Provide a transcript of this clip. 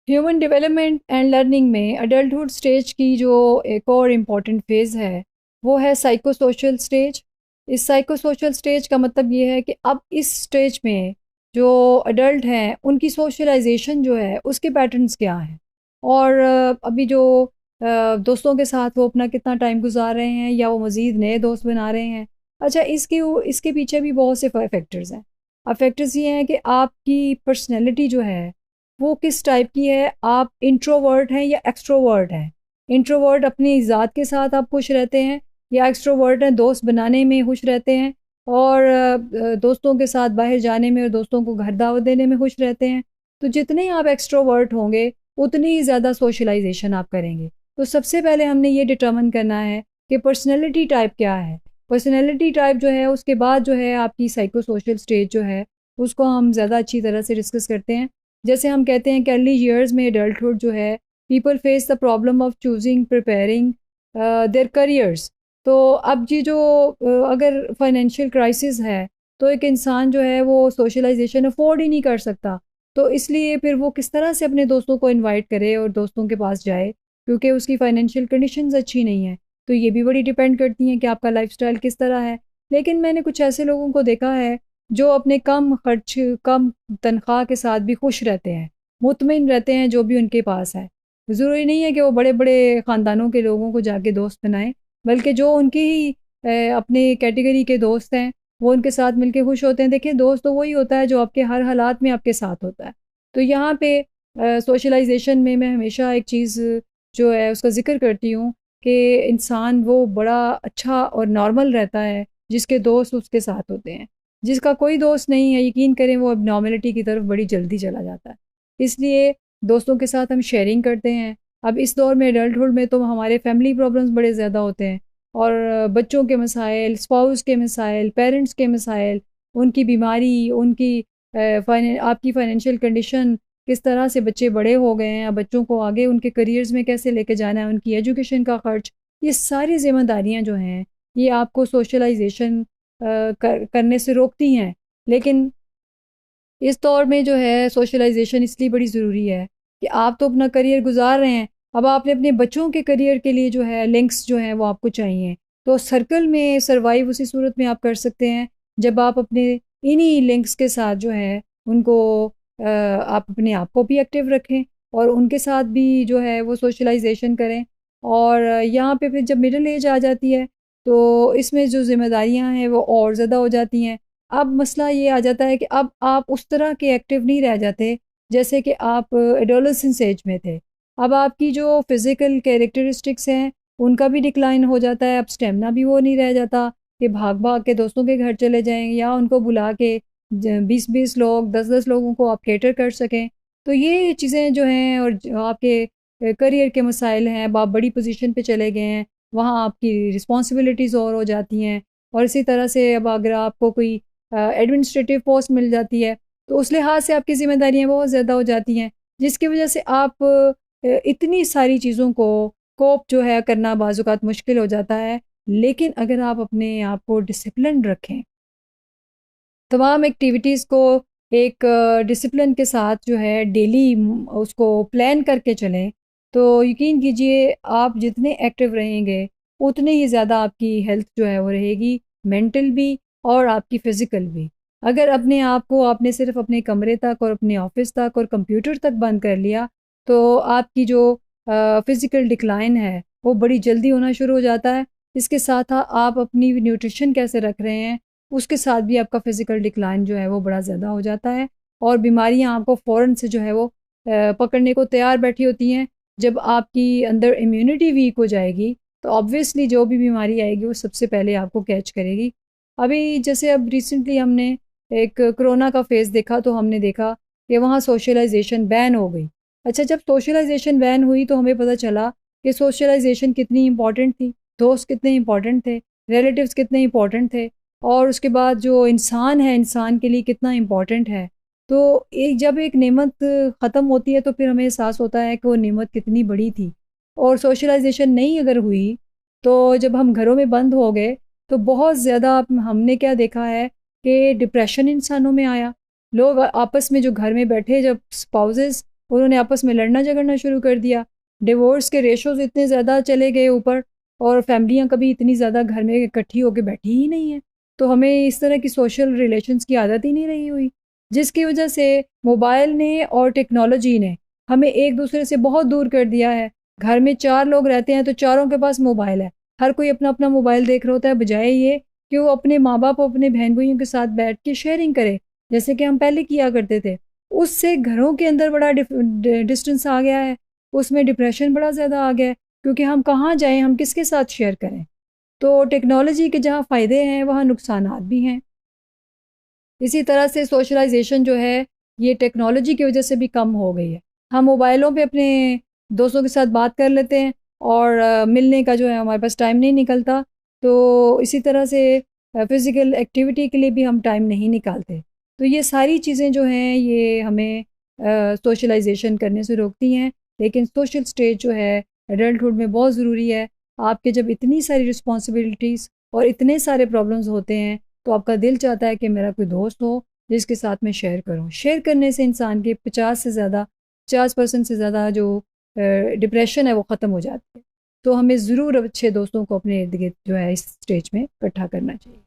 Human development and learning में adulthood stage की जो एक और इम्पॉर्टेंट फेज़ है वो है साइको सोशल स्टेज। इस साइको सोशल स्टेज का मतलब ये है कि अब इस स्टेज में जो अडल्ट हैं उनकी सोशलाइजेशन जो है उसके पैटर्न्स क्या हैं, और अभी जो दोस्तों के साथ वो अपना कितना टाइम गुजार रहे हैं या वो मज़ीद नए दोस्त बना रहे हैं। अच्छा, इसके पीछे भी बहुत से फैक्टर्स हैं। अब फैक्टर्स ये हैं कि आपकी पर्सनैलिटी जो है वो किस टाइप की है, आप इंट्रोवर्ट हैं या एक्सट्रोवर्ट हैं। इंट्रोवर्ट अपनी ज़ात के साथ आप खुश रहते हैं, या एक्सट्रोवर्ट हैं दोस्त बनाने में खुश रहते हैं, और दोस्तों के साथ बाहर जाने में और दोस्तों को घर दावत देने में खुश रहते हैं। तो जितने आप एक्सट्रोवर्ट होंगे उतनी ही ज़्यादा सोशलाइजेशन आप करेंगे। तो सबसे पहले हमने ये डिटर्मिन करना है कि पर्सनैलिटी टाइप क्या है। पर्सनैलिटी टाइप जो है उसके बाद जो है आपकी साइको सोशल स्टेज जो है उसको हम ज़्यादा अच्छी तरह से डिस्कस करते हैं। जैसे हम कहते हैं कि अर्ली ईयर्स में एडल्टहुड जो है people face the problem of choosing preparing their careers. तो अब जी जो अगर फाइनेंशियल क्राइसिस है तो एक इंसान जो है वो सोशलाइजेशन अफोर्ड ही नहीं कर सकता। तो इसलिए फिर वो किस तरह से अपने दोस्तों को इनवाइट करे और दोस्तों के पास जाए, क्योंकि उसकी फाइनेंशियल कंडीशंस अच्छी नहीं है। तो ये भी बड़ी डिपेंड करती हैं कि आपका लाइफस्टाइल किस तरह है। लेकिन मैंने कुछ ऐसे लोगों को देखा है जो अपने कम खर्च, कम तनख्वाह के साथ भी खुश रहते हैं, मुतमिन रहते हैं जो भी उनके पास है। ज़रूरी नहीं है कि वो बड़े-बड़े ख़ानदानों के लोगों को जाके दोस्त बनाएँ, बल्कि जो उनकी ही अपने कैटेगरी के दोस्त हैं, वो उनके साथ मिलके खुश होते हैं। देखिए, दोस्त तो वही होता है जो आपके हर हालात में आपके साथ होता है। तो यहाँ पे सोशलाइज़ेशन में मैं हमेशा एक चीज़ जो है उसका ज़िक्र करती हूँ कि इंसान वो बड़ा अच्छा और नॉर्मल रहता है जिसके दोस्त उसके साथ होते हैं। जिसका कोई दोस्त नहीं है, यकीन करें वो एबनॉर्मलिटी की तरफ बड़ी जल्दी चला जाता है। इसलिए दोस्तों के साथ हम शेयरिंग करते हैं। अब इस दौर में एडल्टहुड में तो हमारे फैमिली प्रॉब्लम्स बड़े ज़्यादा होते हैं, और बच्चों के मसाइल, स्पाउस के मसाइल, पेरेंट्स के मसाइल, उनकी बीमारी, उनकी आपकी फाइनेंशियल कंडीशन, किस तरह से बच्चे बड़े हो गए हैं, अब बच्चों को आगे उनके करियर्स में कैसे लेके जाना है, उनकी एजुकेशन का ख़र्च, ये सारी ज़िम्मेदारियाँ जो हैं, ये आपको सोशलाइजेशन करने से रोकती हैं। लेकिन इस दौर में जो है सोशलाइजेशन इसलिए बड़ी ज़रूरी है कि आप तो अपना करियर गुजार रहे हैं, अब आपने अपने बच्चों के करियर के लिए जो है लिंक्स जो हैं वो आपको चाहिए। तो सर्कल में सर्वाइव उसी सूरत में आप कर सकते हैं जब आप अपने इन्हीं लिंक्स के साथ जो है उनको आप अपने आप को भी एक्टिव रखें और उनके साथ भी जो है वो सोशलाइजेशन करें। और यहाँ पे फिर जब मिडिल एज आ जाती है तो इसमें जो ज़िम्मेदारियाँ हैं वो और ज़्यादा हो जाती हैं। अब मसला ये आ जाता है कि अब आप उस तरह के एक्टिव नहीं रह जाते जैसे कि आप एडोलेसेंस एज में थे। अब आपकी जो फिज़िकल कैरेक्टरिस्टिक्स हैं उनका भी डिक्लाइन हो जाता है, अब स्टेमिना भी वो नहीं रह जाता कि भाग-भाग के दोस्तों के घर चले जाएँ या उनको बुला के ज 20-20 लोग, 10-10 लोगों को आप कैटर कर सकें। तो ये चीज़ें जो हैं, और जो आपके करियर के मसाइल हैं, अब आप बड़ी पोज़ीशन पे चले गए हैं, वहाँ आपकी रिस्पॉन्सिबिलिटीज़ और हो जाती हैं। और इसी तरह से अब अगर आपको कोई एडमिनिस्ट्रेटिव पोस्ट मिल जाती है, तो उस लिहाज से आपकी ज़िम्मेदारियाँ बहुत ज़्यादा हो जाती हैं, जिसकी वजह से आप इतनी सारी चीज़ों को कोप जो है करना बाज़ औक़ात मुश्किल हो जाता है। लेकिन अगर आप अपने आप को डिसिप्लिन्ड रखें, तमाम एक्टिविटीज़ को एक डिसिप्लिन के साथ जो है डेली उसको प्लान करके चलें, तो यकीन कीजिए आप जितने एक्टिव रहेंगे, उतने ही ज़्यादा आपकी हेल्थ जो है वो रहेगी, मेंटल भी और आपकी फ़िज़िकल भी। अगर अपने आप को आपने सिर्फ़ अपने कमरे तक और अपने ऑफ़िस तक और कंप्यूटर तक बंद कर लिया, तो आपकी जो फ़िज़िकल डिक्लाइन है, वो बड़ी जल्दी होना शुरू हो जाता है। इसके साथ आप अपनी न्यूट्रिशन कैसे रख रहे हैं, उसके साथ भी आपका फ़िज़िकल डिक्लाइन जो है वो बड़ा ज़्यादा हो जाता है, और बीमारियाँ आपको फ़ौरन से जो है वो पकड़ने को तैयार बैठी होती हैं। जब आपकी अंदर इम्यूनिटी वीक हो जाएगी, तो ऑब्वियसली जो भी बीमारी आएगी वो सबसे पहले आपको कैच करेगी। अभी जैसे अब रिसेंटली हमने एक कोरोना का फ़ेज़ देखा, तो हमने देखा कि वहाँ सोशलाइज़ेशन बैन हो गई। अच्छा, जब सोशलाइज़ेशन बैन हुई तो हमें पता चला कि सोशलाइज़ेशन कितनी इम्पॉर्टेंट थी, दोस्त कितने इम्पॉर्टेंट थे, रिलेटिव्स कितने इम्पॉर्टेंट थे, और उसके बाद जो इंसान है, इंसान के लिए कितना इम्पॉर्टेंट है। तो जब एक नेमत ख़त्म होती है तो फिर हमें एहसास होता है कि वो नेमत कितनी बड़ी थी। और सोशलाइज़ेशन नहीं अगर हुई, तो जब हम घरों में बंद हो गए, तो बहुत ज़्यादा हमने क्या देखा है कि डिप्रेशन इंसानों में आया। लोग आपस में जो घर में बैठे, जब स्पाउसेस उन्होंने आपस में लड़ना झगड़ना शुरू कर दिया। डिवोर्स के रेशोज़ इतने ज़्यादा चले गए ऊपर, और फैमिलियाँ कभी इतनी ज़्यादा घर में इकट्ठी होकर बैठी ही नहीं हैं। तो हमें इस तरह की सोशल रिलेशंस की आदत ही नहीं रही हुई, जिसकी वजह से मोबाइल ने और टेक्नोलॉजी ने हमें एक दूसरे से बहुत दूर कर दिया है। घर में 4 लोग रहते हैं तो चारों के पास मोबाइल है। हर कोई अपना-अपना मोबाइल देख रहा होता है, बजाय ये कि वो अपने माँ-बाप और अपने बहन-भाइयों के साथ बैठ के शेयरिंग करे, जैसे कि हम पहले किया करते थे। उससे घरों के अंदर बड़ा डिस्टेंस आ गया है, उसमें डिप्रेशन बड़ा ज़्यादा आ गया है, क्योंकि हम कहाँ जाएँ, हम किसके साथ शेयर करें? तो टेक्नोलॉजी के जहाँ फ़ायदे हैं, वहाँ नुकसानात भी हैं। इसी तरह से सोशलाइज़ेशन जो है, ये टेक्नोलॉजी की वजह से भी कम हो गई है। हम मोबाइलों पे अपने दोस्तों के साथ बात कर लेते हैं, और मिलने का जो है हमारे पास टाइम नहीं निकलता। तो इसी तरह से फ़िज़िकल एक्टिविटी के लिए भी हम टाइम नहीं निकालते। तो ये सारी चीज़ें जो हैं, ये हमें सोशलाइज़ेशन करने से रोकती हैं। लेकिन सोशल स्टेज जो है एडल्टहुड में बहुत ज़रूरी है। आपके जब इतनी सारी रिस्पॉन्सिबिलिटीज़ और इतने सारे प्रॉब्लम्स होते हैं, तो आपका दिल चाहता है कि मेरा कोई दोस्त हो जिसके साथ मैं शेयर करूं। शेयर करने से इंसान के 50% से ज़्यादा जो डिप्रेशन है वो ख़त्म हो जाती है। तो हमें ज़रूर अच्छे दोस्तों को अपने इर्द गिर्द जो है इस स्टेज में इकट्ठा करना चाहिए।